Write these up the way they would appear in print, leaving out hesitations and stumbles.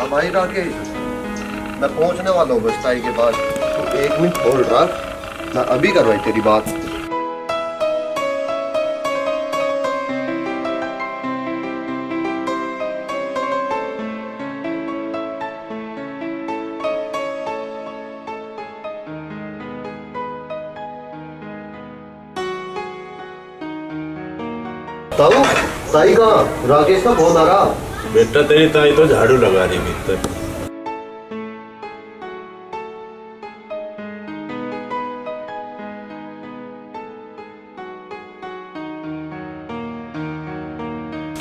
हाँ भाई राकेश, मैं पहुंचने वाला हूँ बस ताई के पास। तो 1 मिनट होल्ड रख, मैं अभी करवाई तेरी बात। ताऊ, ताई कहाँ? राकेश का फोन आ रहा। बेटा तेरी ताई तो झाड़ू लगा रही भीतर।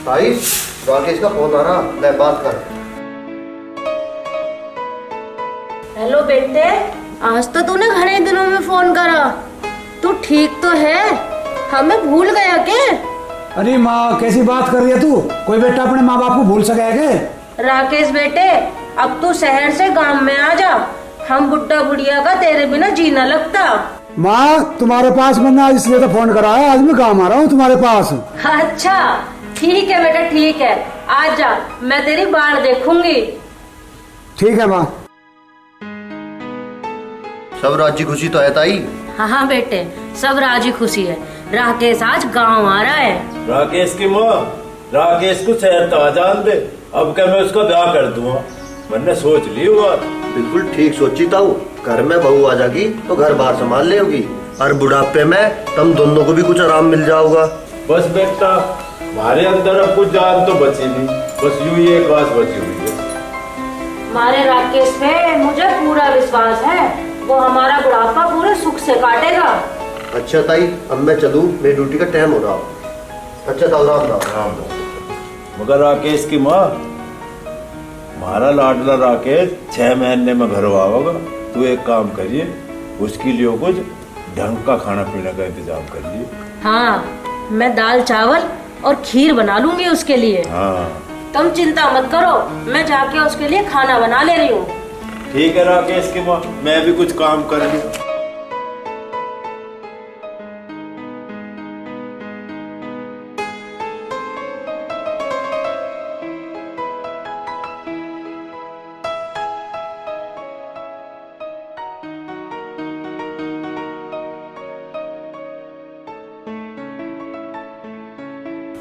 ताई, राकेश का फोन आ रहा, ले बात कर। हेलो बेटे, आज तो तूने घने दिनों में फोन करा। तू ठीक तो है? हमें भूल गया क्या? अरे माँ, कैसी बात कर रही है तू? कोई बेटा अपने माँ बाप को भूल सके है क्या? राकेश बेटे, अब तू शहर से गांव में आ जा। हम बुड्ढा बुढ़िया का तेरे बिना जीना लगता। माँ, तुम्हारे पास मैंने आज इसलिए तो फोन करा है, आज मैं गाँव आ रहा हूँ तुम्हारे पास। अच्छा ठीक है बेटा, ठीक है, आ जा, मैं तेरी बाढ़ देखूंगी। ठीक है माँ। सब राजी खुशी तो है ताई? हाँ बेटे, सब राजी खुशी है। राकेश आज गांव आ रहा है। राकेश की माँ, राकेश को शहर तो जान दे, अब क्या मैं उसका ब्याह कर दूंगा। मैंने सोच ली बात। बिल्कुल ठीक सोची ताऊ। घर में बहू आ जाएगी तो घर बाहर संभाल लेगी, और बुढ़ापे में तुम दोनों को भी कुछ आराम मिल जाओगा। बस बेटा, हमारे अंदर अब कुछ जान तो बची नहीं, बस यूं ही एक आस बची हुई है। हमारे राकेश पे मुझे पूरा विश्वास है, वो हमारा बुढ़ापा पूरे सुख से काटेगा। अच्छा ताई, अब मैं चलूं, मेरी ड्यूटी का टाइम हो रहा। अच्छा ताऊ, राम राम। राम मगर राकेश की माँ, हमारा लाडला राकेश 6 महीने में घर आवेगा। तू एक काम करिए, उसके लिए कुछ ढंग का खाना पीने का इंतजाम करिए। हाँ, मैं दाल चावल और खीर बना लूंगी उसके लिए। हाँ तुम चिंता मत करो, मैं जाके उसके लिए खाना बना ले रही हूँ। ठीक है राकेश की माँ, मैं भी कुछ काम कर लूं।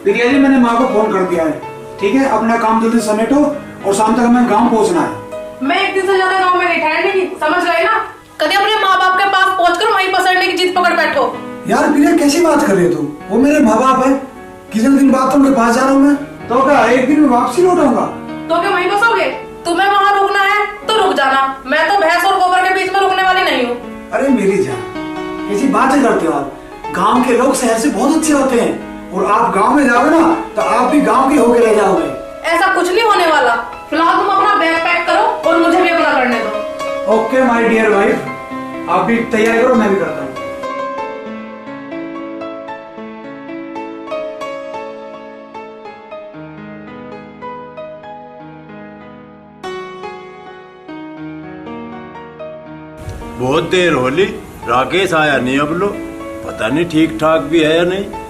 प्रिया जी, मैंने माँ को फोन कर दिया है। ठीक है, अपना काम जल्दी समेटो और शाम तक हमें गाँव पहुँचना है। मैं 1 दिन से ज्यादा गांव में नहीं ठहरने की, समझ गए ना? कभी अपने माँ बाप के पास पहुंचकर वहीं पसरने की जिद पकड़ बैठो। यार प्रिया, कैसी बात कर रही है तू? वो मेरे माँ बाप है, किसी दिन बाद तो उनके पास जा रहा हूँ मैं। तो क्या 1 दिन में वापसी लौटाऊंगा? तो क्या वहीं बसोगे? तुम्हें वहाँ रुकना है तो रुक जाना, मैं तो भैंस और गोबर के बीच में रुकने वाली नहीं हूँ। अरे मेरी जान, कैसी बातें करते हो आप? गाँव के लोग शहर से बहुत अच्छे होते हैं, और आप गाँव में जाओगे ना तो आप भी गाँव के होके रह जाओगे। ऐसा कुछ नहीं होने वाला। फिलहाल तुम अपना बैग पैक करो और मुझे भी अपना करने दो। ओके माय डियर वाइफ, आप भी तैयारी करो, मैं भी करता हूँ। बहुत देर होली, राकेश आया नहीं अब लो, पता नहीं ठीक ठाक भी है या नहीं।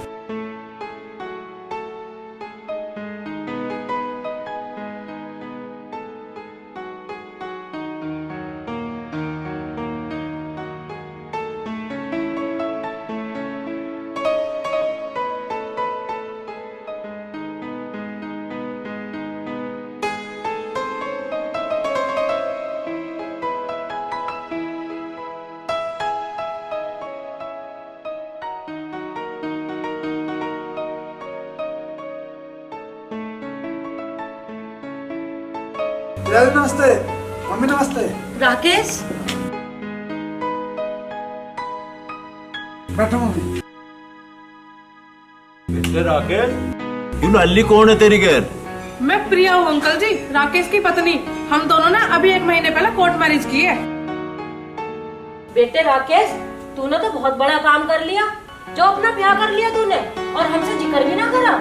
नमस्ते मम्मी, नमस्ते। राकेश, बैठो मम्मी। राकेश, क्यों नल्ली कौन है तेरी घर? मैं प्रिया हूँ अंकल जी, राकेश की पत्नी। हम दोनों ने अभी 1 महीने पहले कोर्ट मैरिज की है। बेटे राकेश, तूने तो बहुत बड़ा काम कर लिया, जो अपना ब्याह कर लिया तूने, और हमसे जिक्र भी ना करा।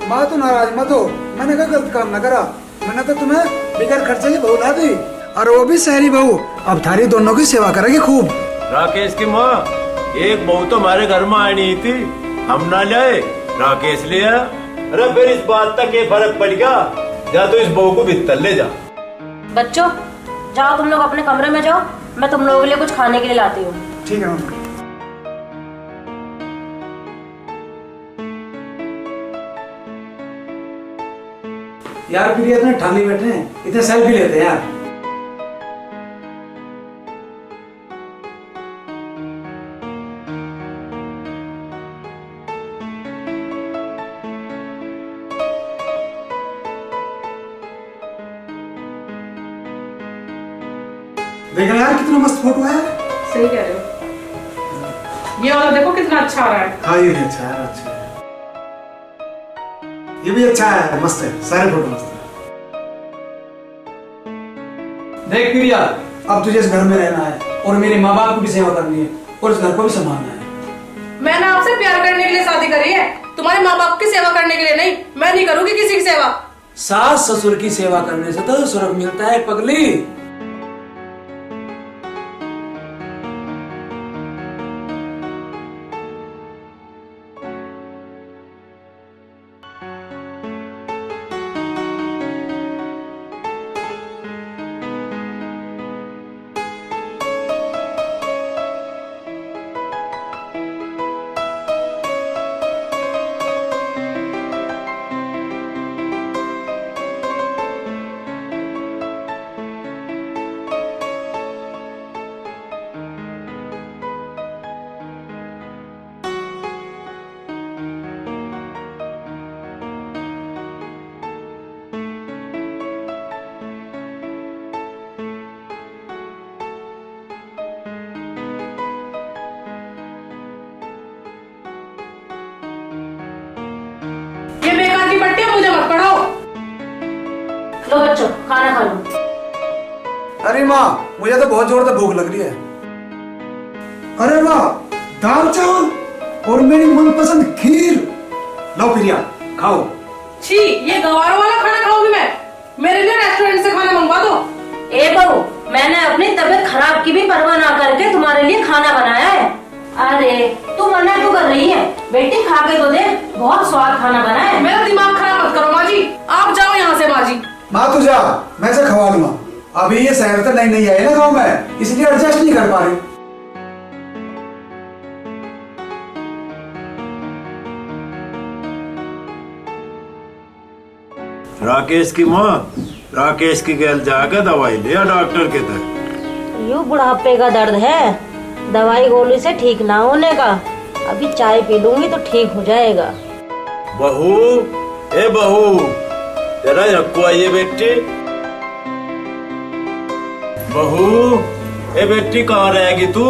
माँ तो नाराज मत हो, मैंने क्या गलत काम ना करा। मैंने तो तुम्हें बिगर खर्चे की बहू ला दी, और वो भी शहरी बहू। अब थारी दोनों की सेवा करेगी खूब। राकेश की माँ, एक बहू तो हमारे घर में आई नहीं थी, हम ना लाए, राकेश ले आया। अरे फिर इस बात तक ये फर्क पड़ गया, जा तो इस बहू को भीतर ले जा। बच्चों जाओ, तुम लोग अपने कमरे में जाओ, मैं तुम लोगों के लिए कुछ खाने के लिए लाती हूँ। ठीक है मम्मी। यार फिर ये इतने ठाली बैठे हैं, इतने सेल्फी लेते हैं यार। देख रहे यार कितना मस्त फोटो है। सही कह रहे हो। ये वाला देखो कितना अच्छा आ रहा है। हाँ ये भी अच्छा है, अच्छा है। ये भी अच्छा है, मस्त है, सारे फोटो मस्त है। देख प्रिया, अब तुझे इस घर में रहना है और मेरे माँ बाप की भी सेवा करनी है और इस घर को भी संभालना है। मैंने आपसे प्यार करने के लिए शादी करी है, तुम्हारे माँ बाप की सेवा करने के लिए नहीं। मैं नहीं करूंगी किसी की सेवा। सास ससुर की सेवा करने से तो स्वर्ग मिलता है पगली। ये बेकार की पट्टियां मुझे मत पढ़ाओ। लो बच्चों खाना खा लो। अरे माँ, मुझे तो बहुत जोर से भूख लग रही है। अरे वाह, दाल चावल और मेरी मनपसंद खीर। लो प्रिया खाओ। छी, ये गवारों वाला खाना खाऊंगी मैं। मेरे लिए रेस्टोरेंट से खाना मंगवा दो। ए बहू, मैंने अपनी तबीयत खराब की भी परवाह ना करके तुम्हारे लिए खाना बनाया है। अरे तू मना क्यों कर रही है? बेटी खा के तो देख, बहुत स्वाद खाना बना है। मेरा दिमाग खराब मत करो माँ जी, आप जाओ यहाँ से माँ जी। माँ तू जा, मैं से खवा लूंगा। अभी ये शहर तो नहीं आई ना गाँव में, इसलिए एडजस्ट नहीं कर पा रही। राकेश की माँ राकेश की गैल जाकर दवाई लिया डॉक्टर के तरफ। यूं बुढ़ापे का दर्द है, दवाई गोली से ठीक ना होने का। अभी चाय पी लूंगी तो ठीक हो जाएगा। बहू, ए बहू, तेरा रखो आइए बेटी। बहू, ए बेटी कहाँ रहेगी तू?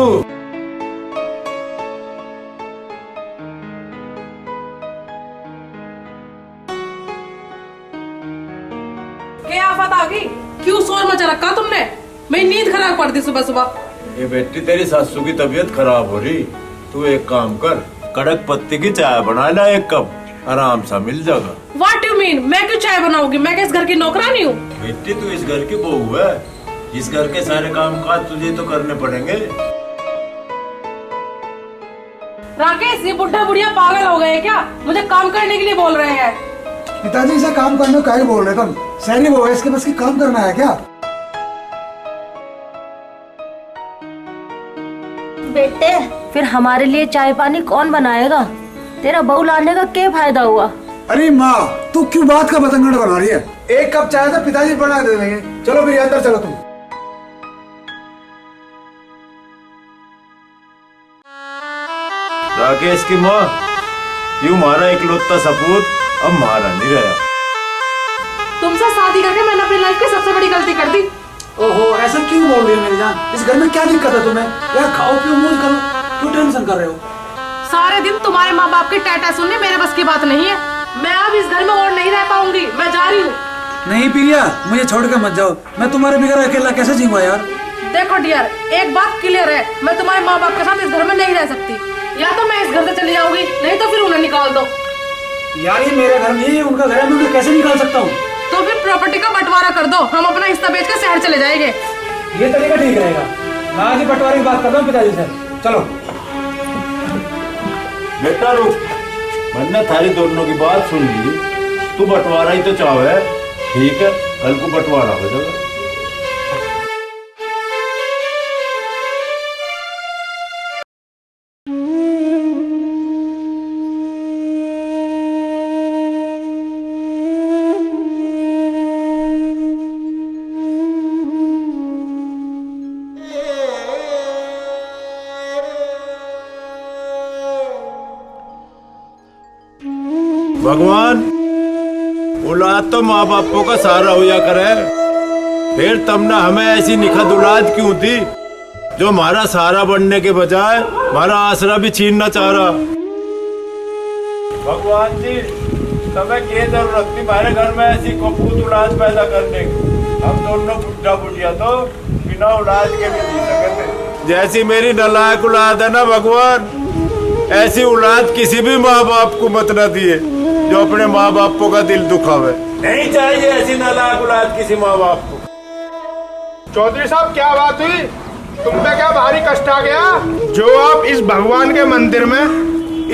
क्या आफत आ गई? क्यों शोर मचा रखा तुमने? मेरी नींद खराब कर दी सुबह सुबह। ये बेटी तेरी सासू की तबीयत खराब हो रही, तू एक काम कर, कड़क पत्ती की चाय बना ला एक कप, आराम सा मिल जाएगा। What do you mean? मैं क्यों चाय बनाऊंगी? मैं क्या इस घर की नौकरानी हूँ? बेटी तू इस घर की बहू है, इस घर के सारे काम काज तुझे तो करने पड़ेंगे। राकेश, ये बुढ़ा बुढ़िया पागल हो गए हैं क्या? मुझे काम करने के लिए बोल रहे हैं। पिताजी से काम करने को काहे बोल रहे तुम? शहरी वो है, इसके बस की काम करना है क्या? बेटे फिर हमारे लिए चाय पानी कौन बनाएगा? तेरा बहू लाने का क्या फायदा हुआ? अरे माँ, तू क्यों बात का बतंगड़ बना रही है? एक कप चाय तो पिताजी बना दे देंगे। चलो फिर अंदर चलो तुम। राकेश की माँ, यूं मारा इकलौता सपूत अब मारा नहीं रहा। तुमसे शादी करके मैंने अपनी लाइफ की सबसे बड़ी गलती कर दी। ओहो, ऐसा क्यों बोल रही हो मेरी जान? इस घर में क्या दिक्कत है तुम्हें? यार खाओ पियो मौज करो, क्यों टेंशन कर रहे हो? सारे दिन तुम्हारे माँ बाप की टाटा सुनने मेरे बस की बात नहीं है। मैं अब इस घर में और नहीं रह पाऊंगी, मैं जा रही हूँ। नहीं प्रिया, मुझे छोड़ के मत जाओ। मैं तुम्हारे बगैर अकेला कैसे जीऊंगा यार? देखो डियर, एक बात क्लियर है, मैं तुम्हारे माँ बाप के साथ इस घर में नहीं रह सकती। या तो मैं इस घर से चली जाऊंगी, नहीं तो फिर उन्हें निकाल दो। यार ये मेरा घर नहीं है, उनका घर है, मैं उन्हें कैसे निकाल सकता हूँ? तो फिर प्रॉपर्टी का बंटवारा कर दो, हम अपना हिस्सा बेच कर शहर चले जाएंगे। ये तरीका ठीक रहेगा। मैं आज ही बंटवारे की बात करता हूँ पिताजी से। चलो बेटा रुक, मैंने थारी दोनों की बात सुन ली, तू बंटवारा ही तो चाहे, ठीक है, कल को बंटवारा हो जाएगा। भगवान औलाद तो माँ बापों का सहारा होया करे, फिर तुमने हमें ऐसी निखत औलाद क्यों दी जो हमारा सहारा बनने के बजाय हमारा आसरा भी छीनना चाह रहा। भगवान जी तुम्हें क्या जरूरत थी हमारे घर में ऐसी कपूत औलाद पैदा करने की? हम दोनों बुढ़ा बुढ़िया तो बिना औलाद के भी जी सकते। जैसी मेरी नालायक औलाद है ना भगवान, ऐसी औलाद किसी भी माँ बाप को मत न दिए जो अपने माँ बापों का दिल दुखावे। नहीं चाहिए ऐसी नालायक औलाद किसी माँ बाप को। चौधरी साहब क्या बात हुई? तुम पे क्या भारी कष्ट आ गया जो आप इस भगवान के मंदिर में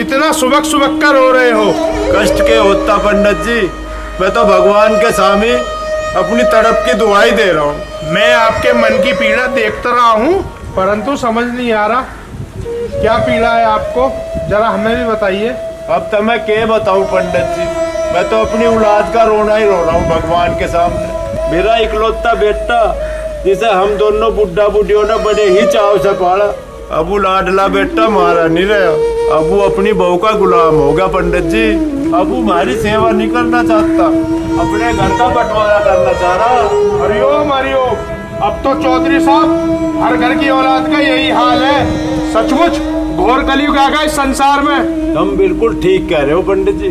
इतना सुबक सुबक कर रो रहे हो? कष्ट के होता पंडित जी, मैं तो भगवान के सामने अपनी तड़प की दुआई दे रहा हूँ। मैं आपके मन की पीड़ा देखता रहा हूँ, परंतु समझ नहीं आ रहा क्या पीड़ा है आपको, जरा हमें भी बताइए। अब तो मैं क्या बताऊँ पंडित जी, मैं तो अपनी औलाद का रोना ही रो रहा हूँ भगवान के सामने। मेरा इकलौता बेटा जिसे हम दोनों बुढ़ा बुढ़ियों ने बड़े ही चाव से पाला, अब वो लाडला बेटा मारा नहीं रहा, अब वो अपनी बहू का गुलाम हो गया पंडित जी। अब वो हमारी सेवा नहीं करना चाहता, अपने घर का बंटवारा करना चाह रहा। हरिओम हरिओम। अब तो चौधरी साहब हर घर की औलाद का यही हाल है। सचमुच घोर कलयुग आ गया इस संसार में। तुम बिल्कुल ठीक कह रहे हो पंडित जी,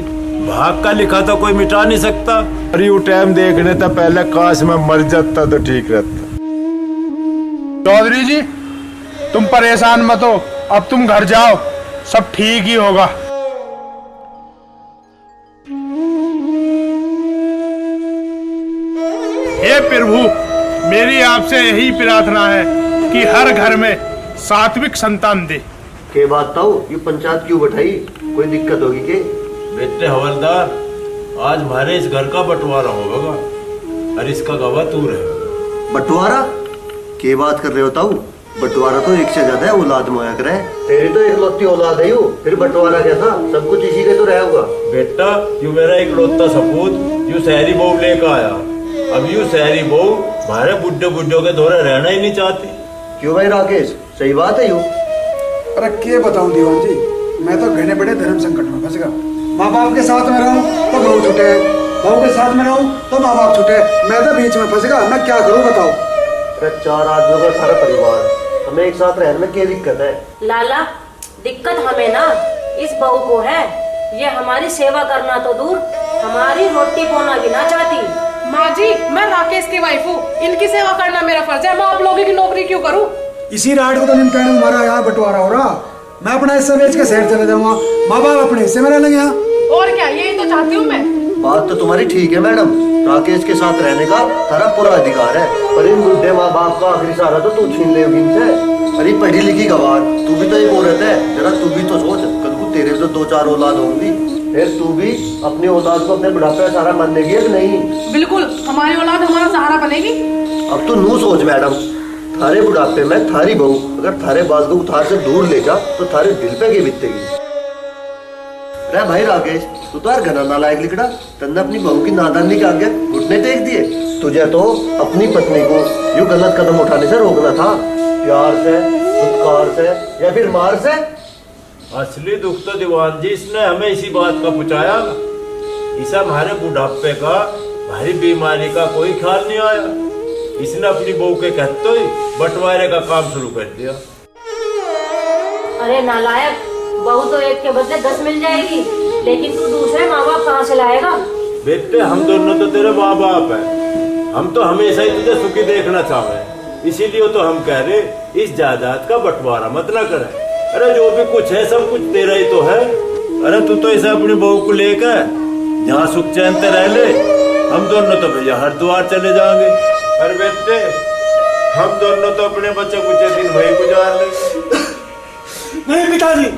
भाग का लिखा तो कोई मिटा नहीं सकता। अरे वो टाइम देखने तो पहले काश में मर जाता तो ठीक रहता। चौधरी जी तुम परेशान मत हो, अब तुम घर जाओ, सब ठीक ही होगा। हे प्रभु, मेरी आपसे यही प्रार्थना है कि हर घर में सात्विक संतान दे। के बात ताऊ ये पंचायत क्यों बैठाई, कोई दिक्कत होगी के? बेटे हवलदार, आज हमारे इस घर का बंटवारा होगा और इसका गवाह तू रहे। बंटवारा? के बात कर रहे हो ताऊ? बंटवारा तो एक से ज्यादा है औलाद मोया करे। तेरी तो इकलौती औलाद है यू, फिर बंटवारा क्या था? सब कुछ इसी के तो रहा होगा। बेटा यू मेरा इकलौता सपूत यू शहरी बहू लेकर आया, अब यू शहरी बहू हमारे बुढ़े बुढ़ियों के दौरे रहना ही नहीं चाहती। क्यों भाई राकेश, सही बात है यू? अरे क्या बताऊं दीवान जी, मैं तो घने बड़े धर्म संकट में फंस गया। माँ बाप के साथ में रहूं तो बहू छूटे, बहू के साथ में रहूं तो माँ बाप छूटे, मैं तो बीच में फंस गया। मैं क्या करूं बताओ? अरे 4 आदमियों का सारा परिवार, हमें एक साथ रहने में क्या दिक्कत है? लाला दिक्कत हमें ना इस बहू को है, ये हमारी सेवा करना तो दूर हमारी रोटी पोना भी ना चाहती। माँ जी मैं राकेश की वाइफ हूँ, इनकी सेवा करना मेरा फर्ज है, मैं आप लोगों की नौकरी क्यों करूँ? इसी रात को तो निपटाने हमारा यहाँ बंटवारा हो रहा, मैं अपना हिस्सा बेच के शहर चले जाऊंगा, माँ बाप अपने हिस्से में रह लेंगे यहाँ। और क्या, यही तो चाहती हूँ मैं। बात तो तुम्हारी ठीक है मैडम, राकेश के साथ रहने का तारा पूरा अधिकार है, पर इन बुढ़े माँ बाप का आखिरी सहारा तो तू छीन लेगी इनसे। अरे पढ़ी लिखी गवार, तू भी तो एक औरत है, जरा तू भी तो सोच, कल को तेरे तो 2-4 औलाद होंगी, फिर तू भी अपनी औलाद को अपने बुढ़ापे का सहारा मान लेगी या नहीं? बिल्कुल, हमारी औलाद हमारा सहारा बनेगी। अब तू नू सोच मैडम, थारे बुढ़ापे में थारी बहू अगर थारे बाल को थार से दूर ले जा तो थारे दिल पे की बीतेगी। अरे भाई राकेश, तू तो यार घना नालायक लिखड़ा, तन्ने अपनी बहू की नादानी के आगे घुटने टेक दिए। तुझे तो अपनी पत्नी को यूं गलत कदम उठाने से रोकना था, प्यार से, सत्कार से या फिर मार से। असली दुख तो दीवान जी इसने हमें इसी बात का पुचाया, इसे हमारे बुढ़ापे का भारी बीमारी का कोई ख्याल नहीं आया, इसने अपनी बहू के कहते ही बंटवारे का काम शुरू कर दिया। अरे नालायक, बहू तो एक के बदले 10 मिल जाएगी, लेकिन तू दूसरे माँ बाप कहाँ से लाएगा? बेटे हम दोनों तो तेरे माँ बाप हैं, हम तो हमेशा ही तुझे सुखी देखना चाहे, इसीलिए तो हम कह रहे इस जायदाद का बंटवारा मत ना करे। अरे जो भी कुछ है सब कुछ तेरा ही तो है। अरे तू तो इसे अपनी बहू को लेकर जहाँ सुख चैन से रह ले, हम दोनों तो भैया हरिद्वार चले जाएंगे। अरे बेटे हम दोनों तो अपने बच्चे कुछ दिन वही गुजार लेंगे। नहीं पिताजी,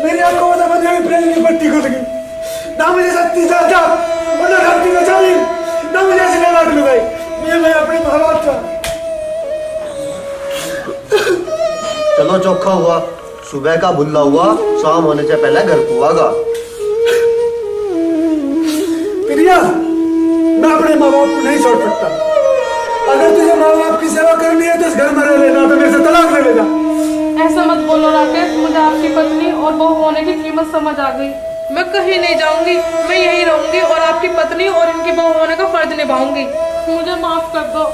मेरी आपको पता बंद प्रेम की पट्टी खुल गई, ना मुझे शक्ति चाहता और ना शक्ति में चाली, ना मुझे ऐसे लाट लगाई, मैं अपने माँ बाप था। चलो चौखा हुआ, सुबह का भुल्ला हुआ, शाम होने से पहले घर को आगा। प्रिया, मैं अपने माँ बाप को नहीं छोड़ सकता, अगर तुझे माँ बाप की सेवा करनी है तो इस घर में रह लेना, तो मेरे से तलाक ले लेना। ऐसा मत बोलो राकेश, मुझे आपकी पत्नी और बहू होने की कीमत समझ आ गई। मैं कहीं नहीं जाऊंगी, मैं यहीं रहूंगी और आपकी पत्नी और इनकी बहू होने का फर्ज निभाऊंगी। मुझे माफ कर दो।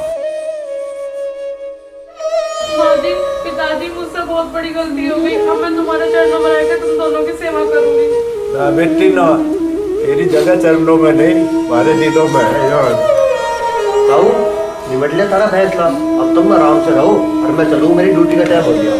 माँ जी, पिताजी, मुझसे बहुत बड़ी गलती हो गई। अब मैं तुम्हारे चरणों में रहकर तुम दोनों की सेवा करूंगी। ना बेटी ना, तेरी जगह चरणों में नहीं, हमारे दिलों में है यार। ताऊ निमट लिया तारा फैसला, अब तुम आराम से रहो और मैं चलूँ, मेरी ड्यूटी का टाइम हो गया।